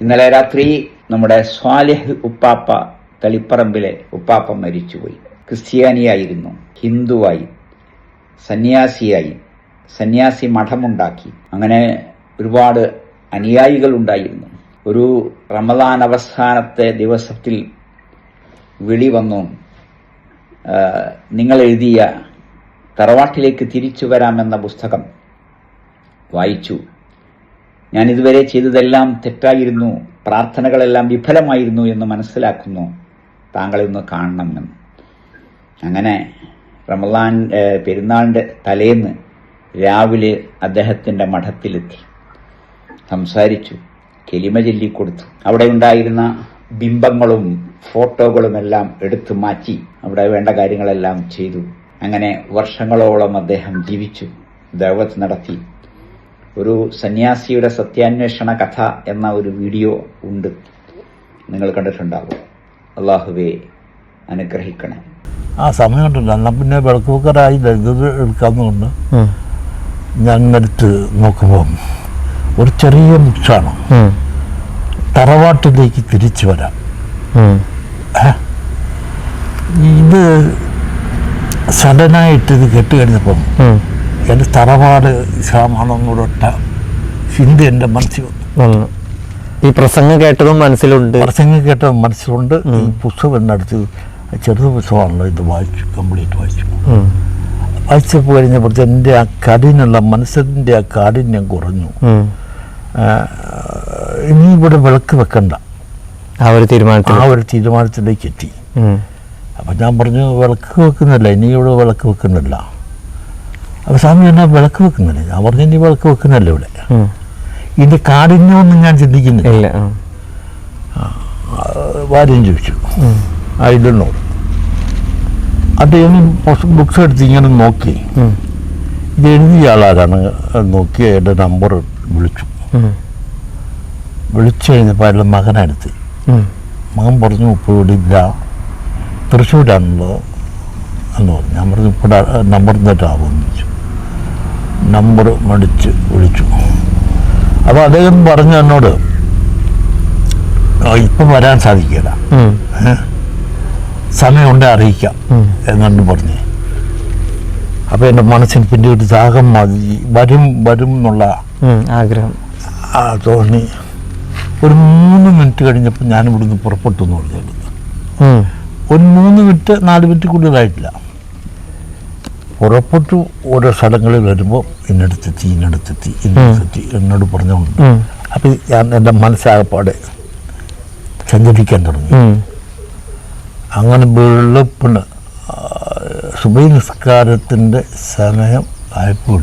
ഇന്നലെ രാത്രി നമ്മുടെ സ്വാലിഹ് ഉപ്പാപ്പ തളിപ്പറമ്പിലെ ഉപ്പാപ്പ മരിച്ചുപോയി. ക്രിസ്ത്യാനിയായിരുന്നു, ഹിന്ദുവായി, സന്യാസിയായി, സന്യാസി മഠമുണ്ടാക്കി. അങ്ങനെ ഒരുപാട് അനുയായികൾ ഉണ്ടായിരുന്നു. ഒരു റമദാൻ അവസാനത്തെ ദിവസത്തിൽ വിളി വന്നു, നിങ്ങൾ എഴുതിയ തറവാട്ടിലേക്ക് തിരിച്ചു വരാമെന്ന പുസ്തകം വായിച്ചു. ഞാൻ ഇതുവരെ ചെയ്തതെല്ലാം തെറ്റായിരുന്നു, പ്രാർത്ഥനകളെല്ലാം വിഫലമായിരുന്നു എന്ന് മനസ്സിലാക്കുന്നു, താങ്കളെ ഒന്ന് കാണണമെന്ന്. അങ്ങനെ റമദാൻ പെരുന്നാളിൻ്റെ തലേന്ന് രാവിലെ അദ്ദേഹത്തിൻ്റെ മഠത്തിലെത്തി, സംസാരിച്ചു, കെലിമ ചൊല്ലിക്കൊടുത്തു. അവിടെ ഉണ്ടായിരുന്ന ബിംബങ്ങളും ഫോട്ടോകളുമെല്ലാം എടുത്തു മാറ്റി അവിടെ വേണ്ട കാര്യങ്ങളെല്ലാം ചെയ്തു. അങ്ങനെ വർഷങ്ങളോളം അദ്ദേഹം ജീവിച്ചു, ദഅവത്ത് നടത്തി. ഒരു സന്യാസിയുടെ സത്യാന്വേഷണ കഥ എന്ന ഒരു വീഡിയോ ഉണ്ട്, നിങ്ങൾ കണ്ടിട്ടുണ്ടാവും. അള്ളാഹുവേ അനുഗ്രഹിക്കണേ. ആ സമയം ഉണ്ടല്ലോ, എന്നാൽ പിന്നെ വിളക്ക് വെക്കറായി ഇത് എടുക്കാമെന്നുകൊണ്ട് ഞാൻ എടുത്ത് നോക്കുമ്പം ഒരു ചെറിയ ബുക്സാണ്, തറവാട്ടിലേക്ക് തിരിച്ചു വരാം. ഇത് സഡനായിട്ട് ഇത് കെട്ടുകഴിഞ്ഞപ്പം എൻ്റെ തറവാട് ഇസ്ലാമാണെന്നൊരൊറ്റ ചിന്ത എൻ്റെ മനസ്സിൽ വന്നു. ഈ പ്രസംഗം കേട്ടതും മനസ്സിലുണ്ട്, ഈ പുസ്തകം എന്നടുത്ത് ചെറുത് പുസ്തകമാണല്ലോ, ഇത് വായിച്ചു, കംപ്ലീറ്റ് വായിച്ചപ്പോൾ കഴിഞ്ഞപ്പോൾ എൻ്റെ ആ കാഠിന്യമുള്ള മനസ്സിൻ്റെ ആ കാഠിന്യം കുറഞ്ഞു. ഇനി ഇവിടെ വിളക്ക് വെക്കണ്ട, ആ ഒരു തീരുമാനത്തിലേക്ക് എത്തി. അപ്പം ഞാൻ പറഞ്ഞു, വിളക്ക് വെക്കുന്നില്ല, ഇനി ഇവിടെ വിളക്ക് വെക്കുന്നില്ല. അപ്പോൾ സ്വാമി എന്നാ വിളക്ക് വെക്കുന്നില്ല? ഞാൻ പറഞ്ഞു, ഇനി വിളക്ക് വെക്കുന്നില്ല ഇവിടെ. ഇതിൻ്റെ കാഠിന്യമൊന്നും ഞാൻ ചിന്തിക്കുന്നില്ല. ഭാര്യം ചോദിച്ചു, ഇല്ലെന്നോ. അദ്ദേഹം ബുക്സ് എടുത്ത് ഇങ്ങനെ നോക്കി, ഇത് എഴുതിയ ആളാരാണ് നോക്കി, എൻ്റെ നമ്പർ വിളിച്ചു കഴിഞ്ഞപ്പോൾ അയാളുടെ മകനെടുത്ത്. മകൻ പറഞ്ഞു, ഇപ്പോൾ ഇവിടെ ഇല്ല, തൃശ്ശൂരാണല്ലോ എന്ന് പറഞ്ഞു. ഞാൻ പറഞ്ഞു, ഇപ്പോൾ നമ്പർ തെറ്റാവുമെന്ന് ചോദിച്ചു. നമ്പർ മേടിച്ച് വിളിച്ചു. അപ്പോൾ അദ്ദേഹം പറഞ്ഞു എന്നോട്, ഇപ്പം വരാൻ സാധിക്കില്ല, സമയമുണ്ടേ അറിയിക്കാം എന്നു പറഞ്ഞ്. അപ്പോൾ എൻ്റെ മനസ്സിന് പിന്നെ ഒരു ദാഹം മതി, വരും എന്നുള്ള ആഗ്രഹം തോന്നി. ഒരു 3 മിനിറ്റ് കഴിഞ്ഞപ്പോൾ ഞാൻ ഇവിടുന്ന് പുറപ്പെട്ടു എന്ന് പറഞ്ഞത്. ഒരു 3 മിനിറ്റ് 4 മിനിറ്റ് കൂടുതലായിട്ടില്ല. പുറപ്പെട്ടു. ഓരോ സ്ഥലങ്ങളിൽ വരുമ്പോൾ ഇന്നടത്തെത്തി എന്നോട് പറഞ്ഞുകൊണ്ട്. അപ്പം ഞാൻ എൻ്റെ മനസ്സാകപ്പാടെ സഞ്ചരിക്കാൻ തുടങ്ങി. അങ്ങനെ വെളുപ്പിന് സുബഹി നിസ്കാരത്തിൻ്റെ സമയം ആയപ്പോൾ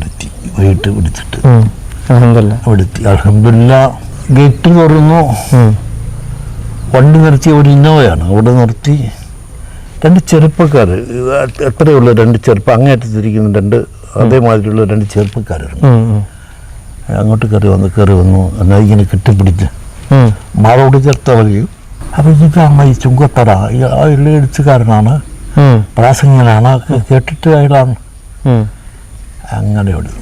വൈകിട്ട് വിളിച്ചിട്ട് അൽഹംദുലില്ലാ. ഗേറ്റ് തുറന്നു, വണ്ടി നിർത്തി, ഒരു ഇന്നോവയാണ് അവിടെ നിർത്തി. 2 ചെറുപ്പക്കാർ, എത്രയുള്ള 2 ചെറുപ്പം, അങ്ങേറ്റത്തിരിക്കുന്ന 2 അതേമാതിരിയുള്ള 2 ചെറുപ്പക്കാരായിരുന്നു. അങ്ങോട്ട് കയറി വന്നു എന്നാൽ ഇങ്ങനെ കെട്ടിപ്പിടിച്ച് മാറോട് ചേർത്ത വഴിയും. അപ്പം ഇതാണ് ഈ ചുങ്കത്തറ, അയാൾ എഴുത്തുകാരനാണ്, പ്രാസംഗികനാണ്, കേട്ടിട്ട് അയാളാണ്. അങ്ങനെ ഇവിടെ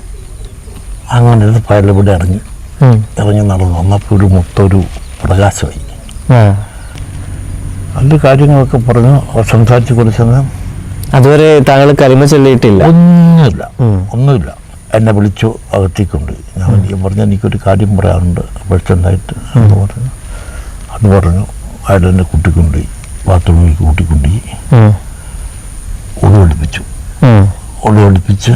ഇറങ്ങി നടന്നു വന്നപ്പോൾ ഒരു പ്രകാശമായി. അതിൻ്റെ കാര്യങ്ങളൊക്കെ പറഞ്ഞു സംസാരിച്ച് കുറച്ചെന്ന്. അതുവരെ താങ്കൾ കലിമ ചൊല്ലിയിട്ടില്ല? ഒന്നുമില്ല. എന്നെ വിളിച്ചു അകത്തേക്കൊണ്ട്. ഞാൻ പറഞ്ഞു, എനിക്കൊരു കാര്യം പറയാനുണ്ട് പേഴ്സണലായിട്ട് അത് പറഞ്ഞു. അയാൾ എന്നെ കൂട്ടിക്കൊണ്ടുപോയി, ബാത്റൂമിലേക്ക് കൂട്ടിക്കൊണ്ടുപോയി ഒളിവെടുപ്പിച്ച്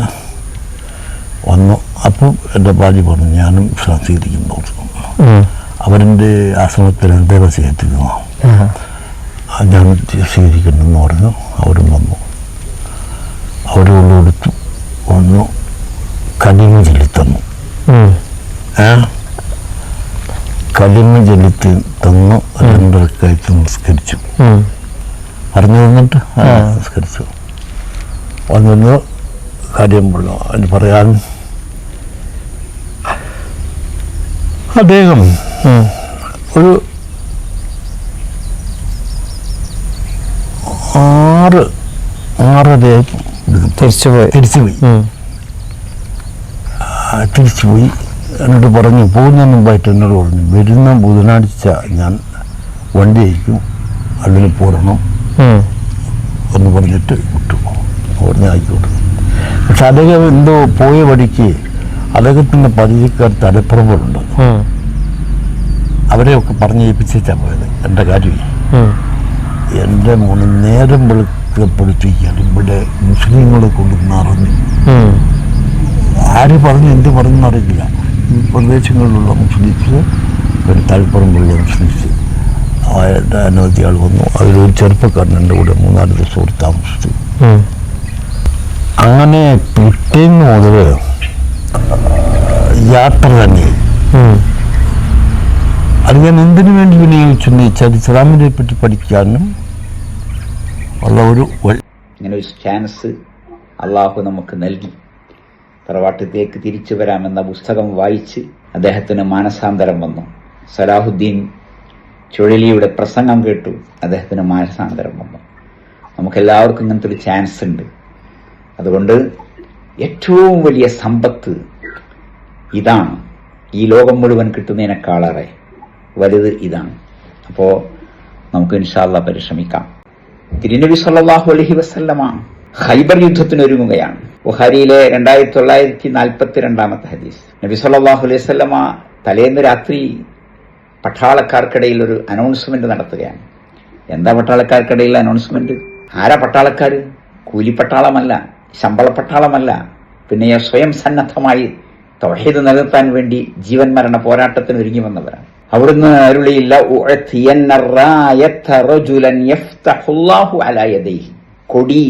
വന്നു. അപ്പം എൻ്റെ ഭാര്യ പറഞ്ഞു, ഞാനും ഇസ്ലാം സ്വീകരിക്കുന്നു. അവരെൻ്റെ ആശ്രമത്തിൽ എന്തെങ്കിലും സ്വീകരിക്കുന്നു, ഞാൻ സ്വീകരിക്കണമെന്ന് പറഞ്ഞു. അവരും വന്നു, അവരുള്ളെടുത്തു വന്നു, കലിമ ചൊല്ലിത്തന്നു. കലിമ ചൊല്ലിത്തി തന്നു. 2 റക്അത്ത് നിസ്കരിച്ചു. പറഞ്ഞു തന്നിട്ട് നിസ്കരിച്ചു. വന്നു കാര്യം പറഞ്ഞു. അതിന് പറയാൻ അദ്ദേഹം ഒരു 6:30 തിരിച്ചുപോയി. എന്നോട് പറഞ്ഞു, പോകുന്ന മുമ്പായിട്ട് എന്നോട് പറഞ്ഞു, വരുന്ന ബുധനാഴ്ച ഞാൻ വണ്ടി അയക്കും, അതിന് പോരണം എന്ന് പറഞ്ഞിട്ട് വിട്ടു. അവിടുന്ന് ആയിക്കോട്ടെ. പക്ഷെ അദ്ദേഹം എന്തോ പോയ വഴിക്ക് അദ്ദേഹത്തിൻ്റെ പരിചയക്കാർ തലപ്പുറമ്പുണ്ട്, അവരെയൊക്കെ പറഞ്ഞേൽപ്പിച്ചാണ് പോയത്. എൻ്റെ കാര്യം എൻ്റെ മോന് നേരം വെളുക്കപ്പെടുത്തിക്കാൻ ഇവിടെ മുസ്ലിങ്ങളെ കൊണ്ട് നിറഞ്ഞു. ആര് പറഞ്ഞു എന്ത് പറഞ്ഞെന്നറിയില്ല. ഈ പ്രദേശങ്ങളിലുള്ള മുസ്ലിംസ്, ഒരു തലപ്പുറമ്പുള്ള മുസ്ലിംസ് അനവധി ആൾ വന്നു. അതിലൊരു ചെറുപ്പക്കാരൻ എൻ്റെ കൂടെ 3-4 ദിവസം കൂടി താമസിച്ചു. അങ്ങനെ പിറ്റേന്ന് മുതൽ യാത്ര തന്നെ. അത് ഞാൻ എന്തിനു വേണ്ടി വിനിയോഗിച്ചെന്ന് വെച്ചാൽ ഇസ്ലാമിനെ പറ്റി പഠിക്കാനും ഉള്ള ഒരു ഇങ്ങനെ ഒരു ചാൻസ് അള്ളാഹു നമുക്ക് നൽകി. തറവാട്ടിലേക്ക് തിരിച്ചു വരാമെന്ന പുസ്തകം വായിച്ച് അദ്ദേഹത്തിന് മാനസാന്തരം വന്നു. സലാഹുദ്ദീൻ ചുഴലിയുടെ പ്രസംഗം കേട്ടു, അദ്ദേഹത്തിന് മാനസാന്തരം വന്നു. നമുക്കെല്ലാവർക്കും ഇങ്ങനത്തെ ഒരു ചാൻസ് ഉണ്ട്. അതുകൊണ്ട് ഏറ്റവും വലിയ സമ്പത്ത് ഇതാണ്. ഈ ലോകം മുഴുവൻ കിട്ടുന്നതിനേക്കാളേറെ വലുത് ഇതാണ്. അപ്പോൾ നമുക്ക് ഇൻഷാ അല്ലാഹ് പരിശ്രമിക്കാം. തിരുനബി സല്ലല്ലാഹു അലൈഹി വസല്ലമ ഖൈബർ യുദ്ധത്തിന് ഒരുങ്ങുകയാണ്. ബുഖാരിയിലെ 2942 ഹദീസ്. നബി സല്ലല്ലാഹു അലൈഹി വസല്ലമ തലേന്ന് രാത്രി പട്ടാളക്കാർക്കിടയിൽ ഒരു അനൗൺസ്മെന്റ് നടത്തുകയാണ്. എന്താ പട്ടാളക്കാർക്കിടയിൽ അനൗൺസ്മെന്റ്? ആരാ പട്ടാളക്കാർ? കൂലിപ്പട്ടാളമല്ല, ശമ്പളപ്പട്ടാളമല്ല, പിന്നെ സ്വയം സന്നദ്ധമായി തൗഹീദ് നിലനിർത്താൻ വേണ്ടി ജീവൻ മരണ പോരാട്ടത്തിന് ഒരുങ്ങി വന്നവരാണ്. അവിടുന്ന് അരുളിയില്ല, കൊടി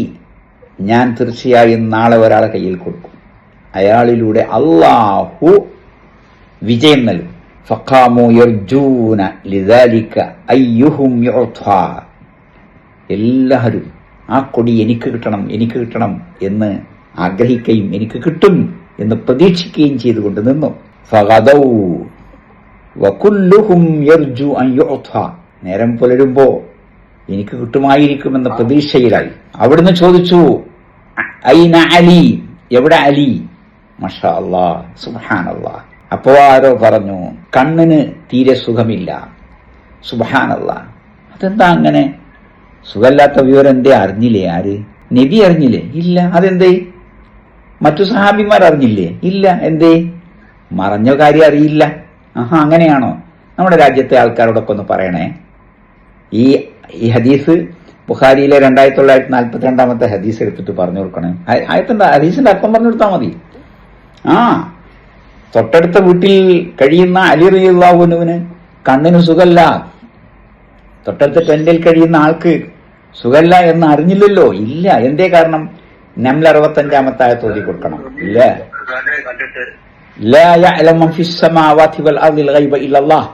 ഞാൻ തീർച്ചയായും നാളെ ഒരാളെ കയ്യിൽ കൊടുക്കും, അയാളിലൂടെ അല്ലാഹു വിജയം നൽകും. ഫഖാമു യർജൂന ലിദാലിക അയ്യുഹും യുഅ്താ. എല്ലാവരും ആ കൊടി എനിക്ക് കിട്ടണം, എനിക്ക് കിട്ടണം എന്ന് ആഗ്രഹിക്കുകയും എനിക്ക് കിട്ടും എന്ന് പ്രതീക്ഷിക്കുകയും ചെയ്തുകൊണ്ട് നിന്നു. ഫഗദൗ വകുല്ലുഹും യർജു അൻ യുഅ്താ. നേരം പുലരുമ്പോ എനിക്ക് കിട്ടുമായിരിക്കുമെന്ന പ്രതീക്ഷയിലായി. അവിടുന്ന് ചോദിച്ചു, ഐന അലി, എവിടെ അലി? മാഷാ അല്ലാഹ്, സുബ്ഹാനല്ലാഹ്. അപ്പോ ആരോ പറഞ്ഞു, കണ്ണിന് തീരെ സുഖമില്ല. സുബ്ഹാനല്ലാഹ്. അതെന്താ അങ്ങനെ? സുഖമില്ലാത്ത വിവരം എന്തേ അറിഞ്ഞില്ലേ? ആര്? നബി അറിഞ്ഞില്ലേ? ഇല്ല. അതെന്തേ? മറ്റു സഹാബിമാർ അറിഞ്ഞില്ലേ? ഇല്ല. എന്തേ? മറഞ്ഞ കാര്യം അറിയില്ല. ആഹാ, അങ്ങനെയാണോ? നമ്മുടെ രാജ്യത്തെ ആൾക്കാരോടൊക്കെ ഒന്ന് പറയണേ. ഈ ഹദീസ് ബുഖാരിയിലെ 2942 ഹദീസ് എടുത്തിട്ട് പറഞ്ഞു കൊടുക്കണേ. ഹദീസിന്റെ അർത്ഥം പറഞ്ഞു കൊടുത്താൽ മതി. തൊട്ടടുത്ത വീട്ടിൽ കഴിയുന്ന അലി റളിയല്ലാഹു അൻഹുവിന് കണ്ണിന് സുഖല്ല. തൊട്ടടുത്ത ടെന്റിൽ കഴിയുന്ന ആൾക്ക് സുഖല്ല എന്ന് അറിഞ്ഞില്ലല്ലോ. ഇല്ല. എന്തേ കാരണം? നംൽ 65 ആയത്തോതി കൊടുക്കണം. ഇല്ല. ലാ യഅലമു മൻ ഫിസ് സമാവാതി വൽ അർദിൽ ഗൈബ ഇല്ലല്ലാഹ്.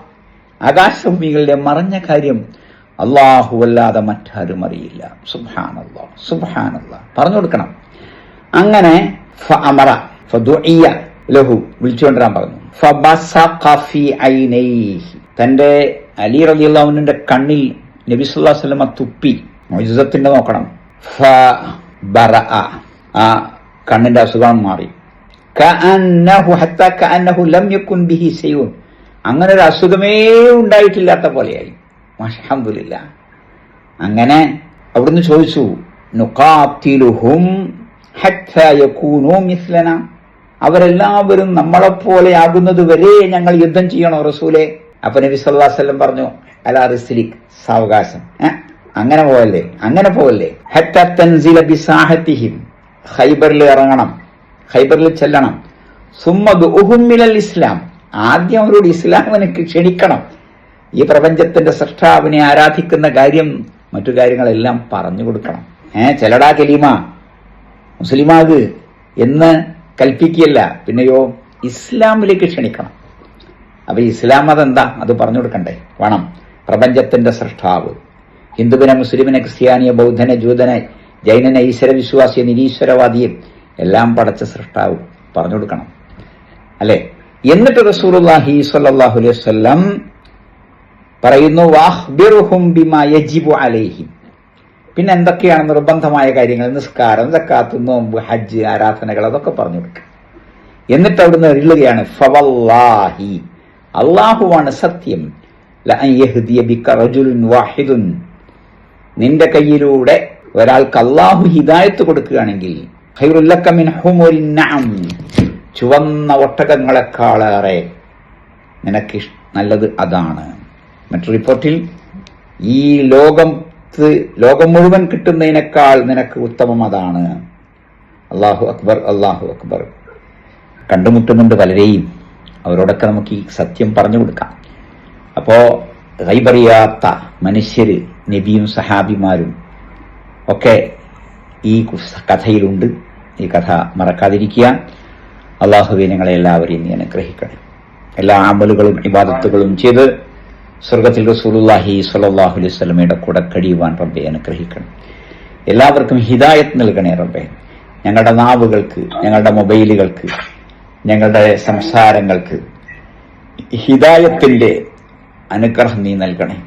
ആകാശഭൂമികളുടെ മറഞ്ഞ കാര്യം അല്ലാഹു അല്ലാതെ മറ്റാരും അറിയില്ല. സുബ്ഹാനല്ലാഹ്, സുബ്ഹാനല്ലാഹ് പറഞ്ഞു കൊടുക്കണം. അങ്ങനെ ഫഅമറ ഫദുഇയ ലഹു, വിളിച്ചുകൊണ്ടിരാൻ പറഞ്ഞു. ഫബസഖ ഫീ ഐനൈഹി, തന്റെ അലി റളിയല്ലാഹു അൻഹുവിന്റെ കണ്ണിൽ നബി സല്ലല്ലാഹു അലൈഹി വസല്ലം തുപ്പി. മുഅ്ജിസത്തിന്റെ നോക്കണം. ഫബറഅ, ആ കണ്ണിന്റെ അസുഖം മാറി. കഅന്നഹു ഹത്താ കഅന്നഹു ലം യകുൻ ബിഹി ശൈഉൻ, അങ്ങനെ ഒരു അസുഖമേ ഉണ്ടായിട്ടില്ലാത്ത പോലെയായി. അൽഹംദുലില്ലാഹ്. അങ്ങനെ അവിടുന്ന് ചോദിച്ചു, നുഖാതിലുഹും ഹത്താ യകൂനൂ മിസ്ലനാ, അവരെല്ലാവരും നമ്മളെപ്പോലെ ആകുന്നത് വരെ ഞങ്ങൾ യുദ്ധം ചെയ്യണോ റസൂലേ? അപ്പൊ നബി സല്ലല്ലാഹു അലൈഹി വസല്ലം പറഞ്ഞു, അലാ റിസ്ലിക്, സാവകാശം, അങ്ങനെ പോവല്ലേ, അങ്ങനെ പോവല്ലേ. ഹത്താ തൻസില ബിസാഹതിഹിം, ഖൈബറിൽ ഇറങ്ങണം, ഖൈബറിൽ ചെല്ലണം. സുമ്മ ദുഉഹും മിനൽ ഇസ്ലാം, ആദ്യം അവരോട് ഇസ്ലാമിലേക്ക് ക്ഷണിക്കണം. ഈ പ്രപഞ്ചത്തിന്റെ സൃഷ്ടാവിനെ ആരാധിക്കുന്ന കാര്യം, മറ്റു കാര്യങ്ങളെല്ലാം പറഞ്ഞു കൊടുക്കണം. ചെലടാ കലീമ, മുസ്ലിമാക് എന്ന് കൽപ്പിക്കുകയല്ല, പിന്നെയോ ഇസ്ലാമിലേക്ക് ക്ഷണിക്കണം. അപ്പൊ ഇസ്ലാം അതെന്താ? അത് പറഞ്ഞു കൊടുക്കണ്ടേ? വേണം. പ്രപഞ്ചത്തിന്റെ സൃഷ്ടാവ്, ഹിന്ദുവിനെ, മുസ്ലിമിനെ, ക്രിസ്ത്യാനിയെ, ബൗദ്ധനെ, ജൂതനെ, ജൈനനെ, ഈശ്വരവിശ്വാസിയെ, നിരീശ്വരവാദിയെ എല്ലാം പടച്ച സൃഷ്ടാവ് പറഞ്ഞു കൊടുക്കണം, അല്ലെ? എന്നിട്ട് റസൂലുള്ളാഹി സ്വല്ലല്ലാഹു അലൈഹി വസല്ലം പറയുന്നു, വഅഖ്ബിറുഹും ബിമാ യജിബു അലൈഹിം, പിന്നെ എന്തൊക്കെയാണ് നിർബന്ധമായ കാര്യങ്ങൾ, നിസ്കാരം, സക്കാത്ത്, നോമ്പ്, ഹജ്ജ്, ആരാധനകൾ, അതൊക്കെ പറഞ്ഞു കൊടുക്കുക. എന്നിട്ട് അവിടുന്ന് എഴുതുകയാണ് ഫവല്ലാഹി, അള്ളാഹുവാണ് സത്യം, ലഅൻ യഹ്ദിയ ബിക റജുലുൻ വാഹിദുൻ, നിന്റെ കയ്യിലൂടെ ഒരാൾക്ക് അള്ളാഹു ഹിദായത്ത് കൊടുക്കുകയാണെങ്കിൽ ഖൈറുൽ ലക മിൻ ഹുമുരിൻ നഅം, ചുവന്ന ഒട്ടകങ്ങളെക്കാളേറെ നിനക്ക് നല്ലത് അതാണ്. മറ്റൊരു റിപ്പോർട്ടിൽ ഈ ലോകം മുഴുവൻ കിട്ടുന്നതിനേക്കാൾ നിനക്ക് ഉത്തമം അതാണ്. അല്ലാഹു അക്ബർ, അല്ലാഹു അക്ബർ. കണ്ടുമുട്ടുന്നുണ്ട് പലരെയും, അവരോടൊക്കെ നമുക്ക് ഈ സത്യം പറഞ്ഞു കൊടുക്കാം. അപ്പോ ഗൈബറിയാത്ത മനുഷ്യര്, നബിയും സഹാബിമാരും ഒക്കെ ഈ കഥയിലുണ്ട്. ഈ കഥ മറക്കാതിരിക്കുക. അള്ളാഹുവെ ഞങ്ങളെ എല്ലാവരെയും നീ അനുഗ്രഹിക്കണം. എല്ലാ അമലുകളും ഇബാദത്തുകളും ചെയ്ത് സ്വർഗത്തിൽ റസൂലുള്ളാഹി സ്വല്ലല്ലാഹു അലൈഹി വസല്ലമയുടെ കൂടെ കഴിയുവാൻ റബ്ബെ അനുഗ്രഹിക്കണം. എല്ലാവർക്കും ഹിദായത്ത് നൽകണേ റബ്ബെ. ഞങ്ങളുടെ നാവുകൾക്ക്, ഞങ്ങളുടെ മൊബൈലുകൾക്ക്, ഞങ്ങളുടെ സംസാരങ്ങൾക്ക് ഹിദായത്തിന്റെ അനുഗ്രഹം നീ നൽകണേ.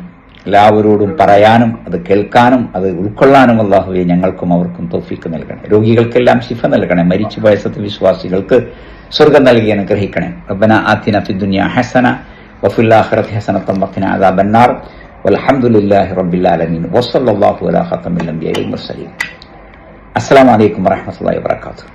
എല്ലാവരോടും പറയാനും അത് കേൾക്കാനും അത് ഉൾക്കൊള്ളാനും അല്ലാഹുവേ ഞങ്ങൾക്കും അവർക്കും തൗഫീഖ് നൽകണേ. രോഗികൾക്കെല്ലാം ശിഫ നൽകണേ. മരിച്ചുപോയ സത്യവിശ്വാസികൾക്ക് സ്വർഗം നൽകി അനുഗ്രഹിക്കണേ. റബ്ബനാ ആതിനാ ഫിദ്ദുനിയാ ഹസന വഫിൽ ആഖിറതി ഹസനതൻ വഖിനാ അദാബന്നാർ. വൽഹംദുലില്ലാഹി റബ്ബിൽ ആലമീൻ വസല്ലല്ലാഹു അലാ ഖാതമിൽ അംബിയാഇ വൽ മുർസലീൻ. അസ്സലാമു അലൈക്കും വറഹ്മത്തുള്ളാഹി വബറകാതുഹു.